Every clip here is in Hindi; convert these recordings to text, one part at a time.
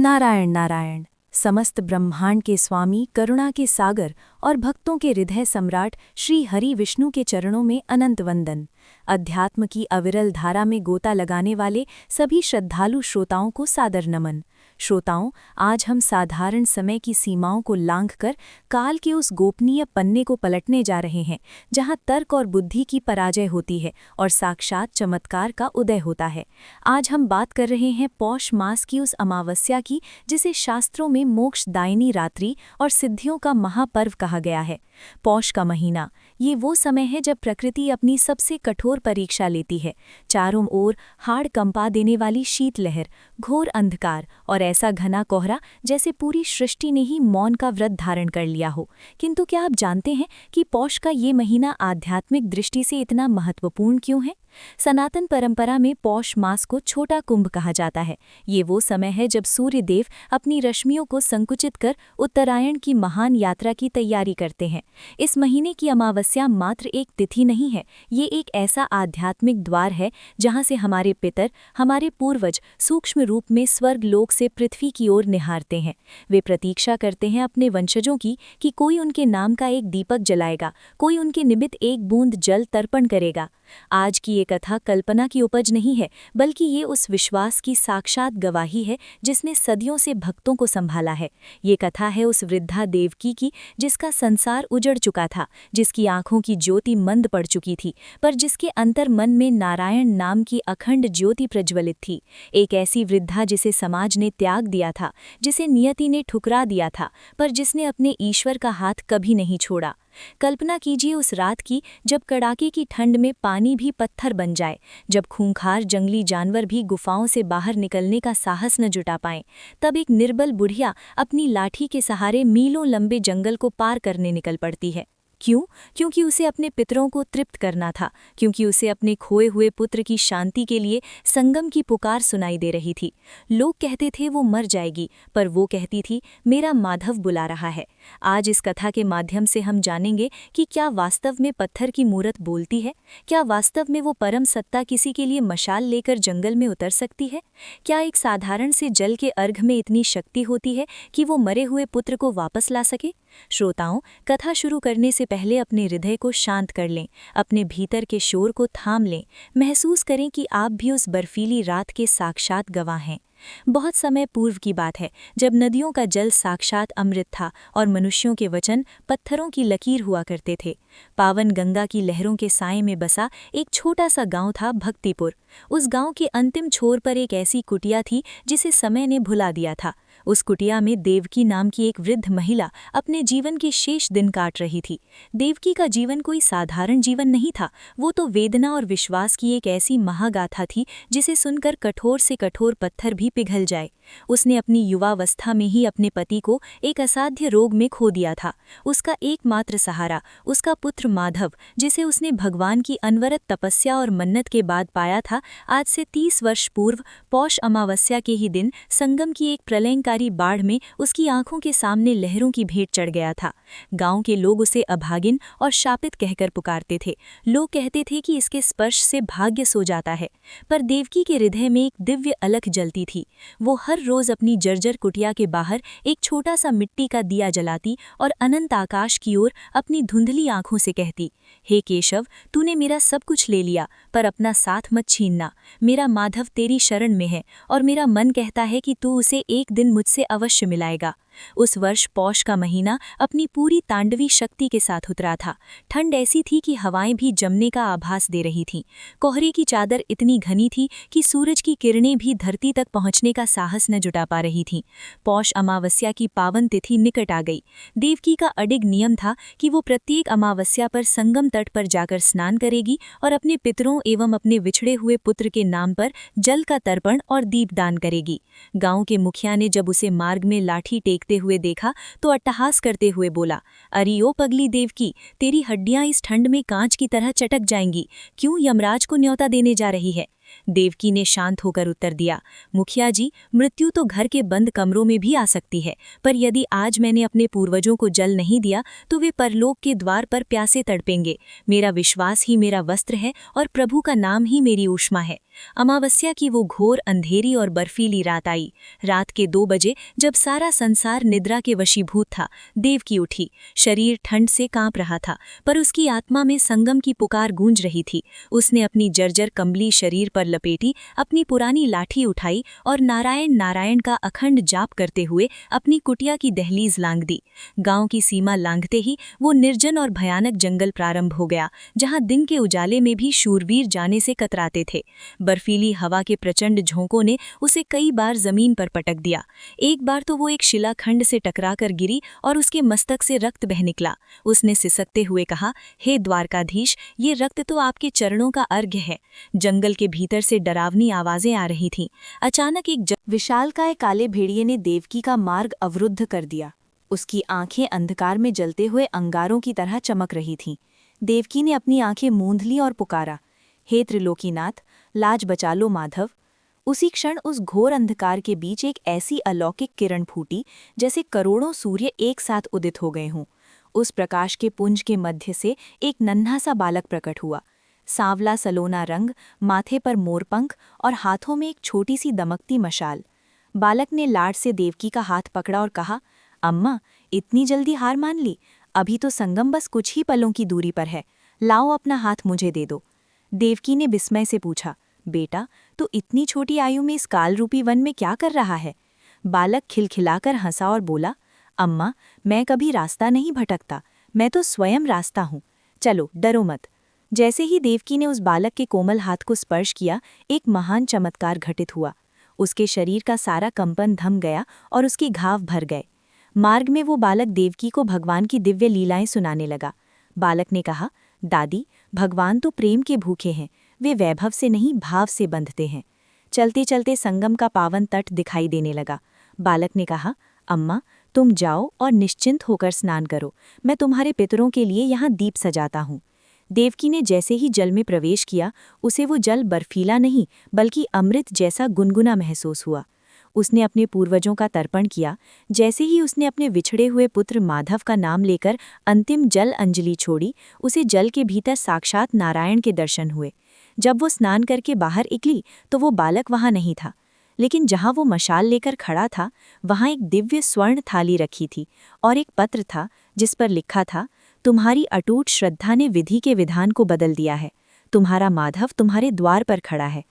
नारायण नारायण। समस्त ब्रह्मांड के स्वामी, करुणा के सागर और भक्तों के हृदय सम्राट श्री हरि विष्णु के चरणों में अनंत वंदन। अध्यात्म की अविरल धारा में गोता लगाने वाले सभी श्रद्धालु श्रोताओं को सादर नमन। श्रोताओं, आज हम साधारण समय की सीमाओं को लांघकर काल के उस गोपनीय पन्ने को पलटने जा रहे हैं, जहां तर्क और बुद्धि की पराजय होती है और साक्षात चमत्कार का उदय होता है। आज हम बात कर रहे हैं पौष मास की उस अमावस्या की, जिसे शास्त्रों में मोक्षदायिनी रात्रि और सिद्धियों का महापर्व कहा गया है। पौष का महीना, ये वो समय है जब प्रकृति अपनी सबसे कठोर परीक्षा लेती है। चारों ओर हाड़ कंपा देने वाली शीतलहर, घोर अंधकार और ऐसा घना कोहरा जैसे पूरी सृष्टि ने ही मौन का व्रत धारण कर लिया हो। किंतु क्या आप जानते हैं कि पौष का ये महीना आध्यात्मिक दृष्टि से इतना महत्वपूर्ण क्यों है? सनातन परंपरा में पौष मास को छोटा कुंभ कहा जाता है। ये वो समय है जब सूर्य देव अपनी रश्मियों को संकुचित कर उत्तरायण की महान यात्रा की तैयारी करते हैं। इस महीने की अमावस्या मात्र एक तिथि नहीं है, ये एक ऐसा आध्यात्मिक द्वार है जहाँ से हमारे पितर, हमारे पूर्वज सूक्ष्म रूप में स्वर्ग लोक से पृथ्वी की ओर निहारते हैं। वे प्रतीक्षा करते हैं अपने वंशजों की कि कोई उनके नाम का एक दीपक जलाएगा, कोई उनके निमित्त एक बूंद जल तर्पण करेगा। आज की ये कथा कल्पना की उपज नहीं है, बल्कि ये उस विश्वास की साक्षात गवाही है जिसने सदियों से भक्तों को संभाला है। ये कथा है उस वृद्धा देवकी की, जिसका संसार उजड़ चुका था, जिसकी आंखों की ज्योति मंद पड़ चुकी थी, पर जिसके अंतर मन में नारायण नाम की अखंड ज्योति प्रज्वलित थी। एक ऐसी वृद्धा जिसे समाज ने त्याग दिया था, जिसे नियति ने ठुकरा दिया था, पर जिसने अपने ईश्वर का हाथ कभी नहीं छोड़ा। कल्पना कीजिए उस रात की, जब कड़ाके की ठंड में पानी भी पत्थर बन जाए, जब खूंखार जंगली जानवर भी गुफाओं से बाहर निकलने का साहस न जुटा पाएं। तब एक निर्बल बुढ़िया अपनी लाठी के सहारे मीलों लंबे जंगल को पार करने निकल पड़ती है। क्यों? क्योंकि उसे अपने पितरों को तृप्त करना था, क्योंकि उसे अपने खोए हुए पुत्र की शांति के लिए संगम की पुकार सुनाई दे रही थी। लोग कहते थे वो मर जाएगी, पर वो कहती थी मेरा माधव बुला रहा है। आज इस कथा के माध्यम से हम जानेंगे कि क्या वास्तव में पत्थर की मूरत बोलती है? क्या वास्तव में वो परम सत्ता किसी के लिए मशाल लेकर जंगल में उतर सकती है? क्या एक साधारण से जल के अर्घ में इतनी शक्ति होती है कि वो मरे हुए पुत्र को वापस ला सके? श्रोताओं, कथा शुरू करने से पहले अपने हृदय को शांत कर लें, अपने भीतर के शोर को थाम लें, महसूस करें कि आप भी उस बर्फीली रात के साक्षात गवाह हैं। बहुत समय पूर्व की बात है, जब नदियों का जल साक्षात अमृत था और मनुष्यों के वचन पत्थरों की लकीर हुआ करते थे। पावन गंगा की लहरों के साए में बसा एक छोटा सा गांव था भक्तिपुर। उस गांव के अंतिम छोर पर एक ऐसी कुटिया थी जिसे समय ने भुला दिया था। उस कुटिया में देवकी नाम की एक वृद्ध महिला अपने जीवन के शेष दिन काट रही थी। देवकी का जीवन कोई साधारण जीवन नहीं था, वो तो वेदना और विश्वास की एक ऐसी महागाथा थी जिसे सुनकर कठोर से कठोर पत्थर भी पिघल जाए। उसने अपनी युवावस्था में ही अपने पति को एक असाध्य रोग में खो दिया था। उसका एकमात्र सहारा उसका पुत्र माधव, जिसे उसने भगवान की अनवरत तपस्या और मन्नत के बाद पाया था, आज से 30 वर्ष पूर्व पौष अमावस्या के ही दिन संगम की एक प्रलयंकारी बाढ़ में उसकी आंखों के सामने लहरों की भेंट चढ़ गया था। गांव के लोग उसे अभागिन और शापित कहकर पुकारते थे। लोग कहते थे कि इसके स्पर्श से भाग्य सो जाता है, पर देवकी के हृदय में एक दिव्य अलख जलती थी। वो हर रोज अपनी जर्जर कुटिया के बाहर एक छोटा सा मिट्टी का दिया जलाती और अनंत आकाश की ओर अपनी धुंधली आंखों से कहती, हे केशव, तूने मेरा सब कुछ ले लिया, पर अपना साथ मत छीनना। मेरा माधव तेरी शरण में है और मेरा मन कहता है कि तू उसे एक दिन मुझसे अवश्य मिलाएगा। उस वर्ष पौष का महीना अपनी पूरी तांडवी शक्ति के साथ उतरा था। ठंड ऐसी थी कि हवाएं भी जमने का आभास दे रही थीं। कोहरे की चादर इतनी घनी थी कि सूरज की किरणें भी धरती तक पहुंचने का साहस न जुटा पा रही थीं। पौष अमावस्या की पावन तिथि निकट आ गई। देवकी का अडिग नियम था कि वो प्रत्येक अमावस्या पर संगम तट पर जाकर स्नान करेगी और अपने पितरों एवं अपने विछड़े हुए पुत्र के नाम पर जल का तर्पण और दीपदान करेगी। गांव के मुखिया ने जब उसे मार्ग में लाठी टेकते हुए देखा तो अट्टहास करते हुए बोला, अरे ओ पगली देवकी, तेरी हड्डियां इस ठंड में कांच की तरह चटक जाएंगी। क्यों यमराज को न्योता देने जा रही है? देवकी ने शांत होकर उत्तर दिया, मुखिया जी, मृत्यु तो घर के बंद कमरों में भी आ सकती है, पर यदि आज मैंने अपने पूर्वजों को जल नहीं दिया तो वे परलोक के द्वार पर प्यासे तड़पेंगे। मेरा विश्वास ही मेरा वस्त्र है और प्रभु का नाम ही मेरी ऊष्मा है। अमावस्या की वो घोर अंधेरी और बर्फीली रात आई। रात के 2 बजे जब सारा संसार निद्रा के वशीभूत था, देवकी उठी। शरीर ठंड से कांप रहा था, पर उसकी आत्मा में संगम की पुकार गूंज रही थी। उसने अपनी जर्जर कंबली शरीर पर लपेटी, अपनी पुरानी लाठी उठाई और नारायण नारायण का अखंड जाप करते हुए अपनी कुटिया की दहलीज लांघ दी। गांव की सीमा लांघते ही वो निर्जन और भयानक जंगल प्रारंभ हो गया, जहां दिन के उजाले में भी शूरवीर जाने से कतराते थे। बर्फीली हवा के प्रचंड झोंकों ने उसे कई बार जमीन पर पटक दिया। एक बार तो वो एक शिलाखंड से टकराकर गिरी और उसके मस्तक से रक्त बह निकला। उसने सिसकते हुए कहा, हे द्वारकाधीश, ये रक्त तो आपके चरणों का अर्घ्य है। जंगल के भीतर से डरावनी आवाजें आ रही थीं। अचानक एक विशालकाय काले भेड़िए ने देवकी का मार्ग अवरुद्ध कर दिया। उसकी आंखें अंधकार में जलते हुए अंगारों की तरह चमक रही थीं। देवकी ने अपनी आंखें मूंद ली और पुकारा, हे त्रिलोकीनाथ, लाज बचा लो माधव। उसी क्षण उस घोर अंधकार के बीच एक ऐसी अलौकिक किरण फूटी जैसे करोड़ों सूर्य एक साथ उदित हो गए हों। उस प्रकाश के पुंज के मध्य से एक नन्हा सा बालक प्रकट हुआ। सांवला सलोना रंग, माथे पर मोरपंख और हाथों में एक छोटी सी दमकती मशाल। बालक ने लाड से देवकी का हाथ पकड़ा और कहा, अम्मा, इतनी जल्दी हार मान ली? अभी तो संगम बस कुछ ही पलों की दूरी पर है। लाओ अपना हाथ मुझे दे दो। देवकी ने विस्मय से पूछा, बेटा, तू इतनी छोटी आयु में इस कालरूपी वन में क्या कर रहा है? बालक खिलखिलाकर हंसा और बोला, अम्मा, मैं कभी रास्ता नहीं भटकता, मैं तो स्वयं रास्ता हूँ। चलो, डरो मत। जैसे ही देवकी ने उस बालक के कोमल हाथ को स्पर्श किया, एक महान चमत्कार घटित हुआ। उसके शरीर का सारा कंपन थम गया और उसके घाव भर गए। मार्ग में वो बालक देवकी को भगवान की दिव्य लीलाएं सुनाने लगा। बालक ने कहा, दादी, भगवान तो प्रेम के भूखे हैं, वे वैभव से नहीं भाव से बंधते हैं। चलते चलते संगम का पावन तट दिखाई देने लगा। बालक ने कहा, अम्मा, तुम जाओ और निश्चिंत होकर स्नान करो, मैं तुम्हारे पितरों के लिए यहाँ दीप सजाता हूँ। देवकी ने जैसे ही जल में प्रवेश किया, उसे वो जल बर्फीला नहीं बल्कि अमृत जैसा गुनगुना महसूस हुआ। उसने अपने पूर्वजों का तर्पण किया। जैसे ही उसने अपने बिछड़े हुए पुत्र माधव का नाम लेकर अंतिम जल अंजलि छोड़ी, उसे जल के भीतर साक्षात नारायण के दर्शन हुए। जब वो स्नान करके बाहर निकली तो वो बालक वहाँ नहीं था, लेकिन जहाँ वो मशाल लेकर खड़ा था, वहाँ एक दिव्य स्वर्ण थाली रखी थी और एक पत्र था जिस पर लिखा था, तुम्हारी अटूट श्रद्धा ने विधि के विधान को बदल दिया है। तुम्हारा माधव तुम्हारे द्वार पर खड़ा है।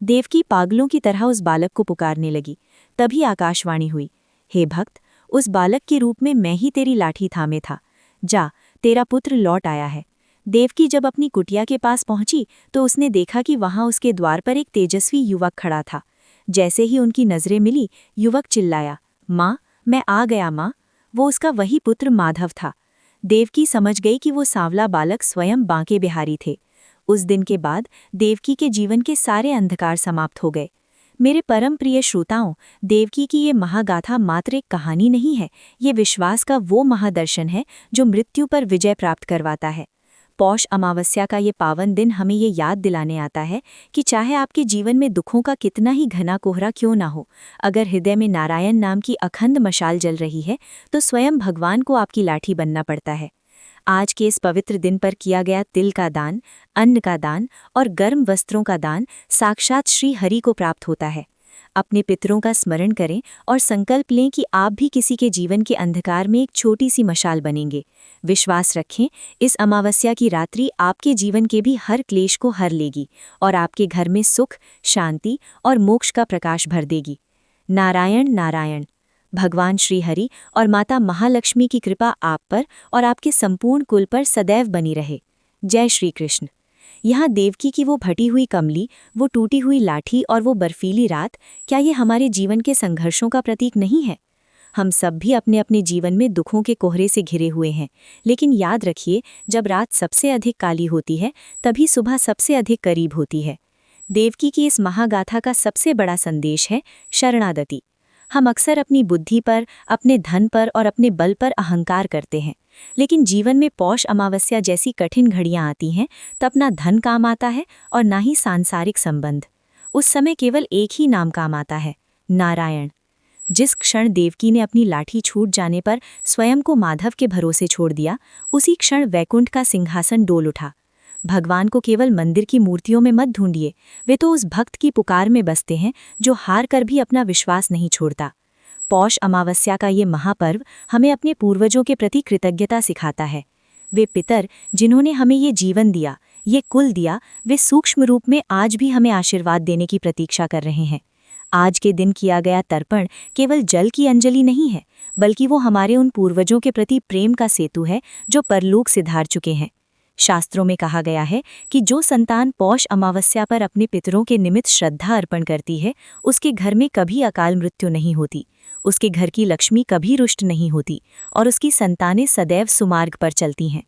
देवकी पागलों की तरह उस बालक को पुकारने लगी। तभी आकाशवाणी हुई, हे भक्त, उस बालक के रूप में मैं ही तेरी लाठी थामे था। जा, तेरा पुत्र लौट आया है। देवकी जब अपनी कुटिया के पास पहुंची तो उसने देखा कि वहां उसके द्वार पर एक तेजस्वी युवक खड़ा था। जैसे ही उनकी नजरें मिली, युवक चिल्लाया, माँ, मैं आ गया माँ। वो उसका वही पुत्र माधव था। देवकी समझ गई कि वो सांवला बालक स्वयं बांके बिहारी थे। उस दिन के बाद देवकी के जीवन के सारे अंधकार समाप्त हो गए। मेरे परम प्रिय श्रोताओं, देवकी की ये महागाथा मात्र एक कहानी नहीं है, ये विश्वास का वो महादर्शन है जो मृत्यु पर विजय प्राप्त करवाता है। पौष अमावस्या का ये पावन दिन हमें ये याद दिलाने आता है कि चाहे आपके जीवन में दुखों का कितना ही घना कोहरा क्यों ना हो, अगर हृदय में नारायण नाम की अखंड मशाल जल रही है तो स्वयं भगवान को आपकी लाठी बनना पड़ता है। आज के इस पवित्र दिन पर किया गया तिल का दान, अन्न का दान और गर्म वस्त्रों का दान साक्षात श्री हरि को प्राप्त होता है। अपने पितरों का स्मरण करें और संकल्प लें कि आप भी किसी के जीवन के अंधकार में एक छोटी सी मशाल बनेंगे। विश्वास रखें, इस अमावस्या की रात्रि आपके जीवन के भी हर क्लेश को हर लेगी और आपके घर में सुख, शांति और मोक्ष का प्रकाश भर देगी। नारायण नारायण। भगवान श्री हरि और माता महालक्ष्मी की कृपा आप पर और आपके संपूर्ण कुल पर सदैव बनी रहे। जय श्री कृष्ण। यहाँ देवकी की वो फटी हुई कमली, वो टूटी हुई लाठी और वो बर्फीली रात, क्या ये हमारे जीवन के संघर्षों का प्रतीक नहीं है? हम सब भी अपने अपने जीवन में दुखों के कोहरे से घिरे हुए हैं, लेकिन याद रखिए, जब रात सबसे अधिक काली होती है तभी सुबह सबसे अधिक करीब होती है। देवकी की इस महागाथा का सबसे बड़ा संदेश है शरणागति। हम अक्सर अपनी बुद्धि पर, अपने धन पर और अपने बल पर अहंकार करते हैं, लेकिन जीवन में पौष अमावस्या जैसी कठिन घड़ियां आती हैं तब ना धन काम आता है और ना ही सांसारिक संबंध। उस समय केवल एक ही नाम काम आता है, नारायण। जिस क्षण देवकी ने अपनी लाठी छूट जाने पर स्वयं को माधव के भरोसे छोड़ दिया, उसी क्षण वैकुंठ का सिंहासन डोल उठा। भगवान को केवल मंदिर की मूर्तियों में मत ढूंढिए, वे तो उस भक्त की पुकार में बसते हैं जो हार कर भी अपना विश्वास नहीं छोड़ता। पौष अमावस्या का ये महापर्व हमें अपने पूर्वजों के प्रति कृतज्ञता सिखाता है। वे पितर जिन्होंने हमें ये जीवन दिया, ये कुल दिया, वे सूक्ष्म रूप में आज भी हमें आशीर्वाद देने की प्रतीक्षा कर रहे हैं। आज के दिन किया गया तर्पण केवल जल की अंजलि नहीं है, बल्कि वो हमारे उन पूर्वजों के प्रति प्रेम का सेतु है जो परलोक से धार चुके हैं। शास्त्रों में कहा गया है कि जो संतान पौष अमावस्या पर अपने पितरों के निमित्त श्रद्धा अर्पण करती है, उसके घर में कभी अकाल मृत्यु नहीं होती, उसके घर की लक्ष्मी कभी रुष्ट नहीं होती और उसकी संतानें सदैव सुमार्ग पर चलती हैं।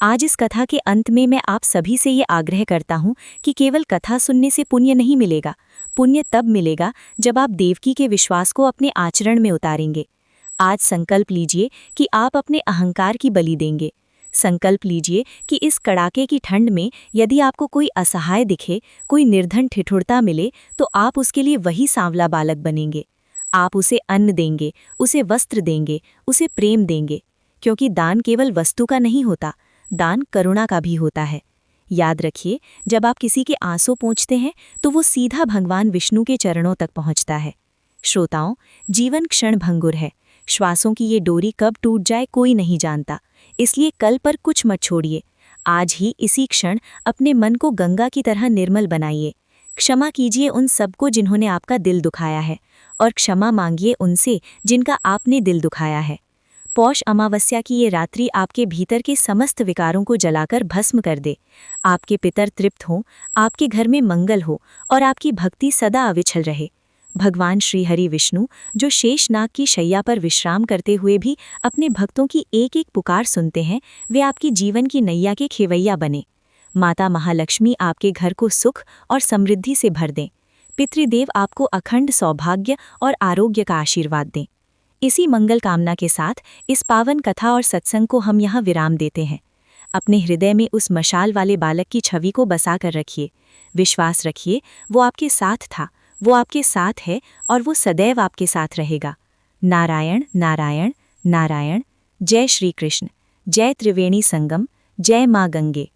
आज इस कथा के अंत में मैं आप सभी से ये आग्रह करता हूँ कि केवल कथा सुनने से पुण्य नहीं मिलेगा। पुण्य तब मिलेगा जब आप देवकी के विश्वास को अपने आचरण में उतारेंगे। आज संकल्प लीजिए कि आप अपने अहंकार की बलि देंगे। संकल्प लीजिए कि इस कड़ाके की ठंड में यदि आपको कोई असहाय दिखे, कोई निर्धन ठिठुरता मिले, तो आप उसके लिए वही सांवला बालक बनेंगे। आप उसे अन्न देंगे, उसे वस्त्र देंगे, उसे प्रेम देंगे, क्योंकि दान केवल वस्तु का नहीं होता, दान करुणा का भी होता है। याद रखिए, जब आप किसी के आंसू पोंछते हैं तो वो सीधा भगवान विष्णु के चरणों तक पहुंचता है। श्रोताओं, जीवन क्षण भंगुर है, श्वासों की ये डोरी कब टूट जाए कोई नहीं जानता, इसलिए कल पर कुछ मत छोड़िए। आज ही इसी क्षण अपने मन को गंगा की तरह निर्मल बनाइए। क्षमा कीजिए उन सबको जिन्होंने आपका दिल दुखाया है, और क्षमा मांगिए उनसे जिनका आपने दिल दुखाया है। पौष अमावस्या की ये रात्रि आपके भीतर के समस्त विकारों को जलाकर भस्म कर दे। आपके पितर तृप्त हों, आपके घर में मंगल हो और आपकी भक्ति सदा अविचल रहे। भगवान श्री हरि विष्णु, जो शेषनाग की शैया पर विश्राम करते हुए भी अपने भक्तों की एक एक पुकार सुनते हैं, वे आपकी जीवन की नैया के खेवैया बने। माता महालक्ष्मी आपके घर को सुख और समृद्धि से भर दें। पितृदेव आपको अखंड सौभाग्य और आरोग्य का आशीर्वाद दें। इसी मंगल कामना के साथ इस पावन कथा और सत्संग को हम यहाँ विराम देते हैं। अपने हृदय में उस मशाल वाले बालक की छवि को बसा कर रखिए। विश्वास रखिए, वो आपके साथ था, वो आपके साथ है और वो सदैव आपके साथ रहेगा। नारायण नारायण नारायण। जय श्री कृष्ण। जय त्रिवेणी संगम। जय माँ गंगे।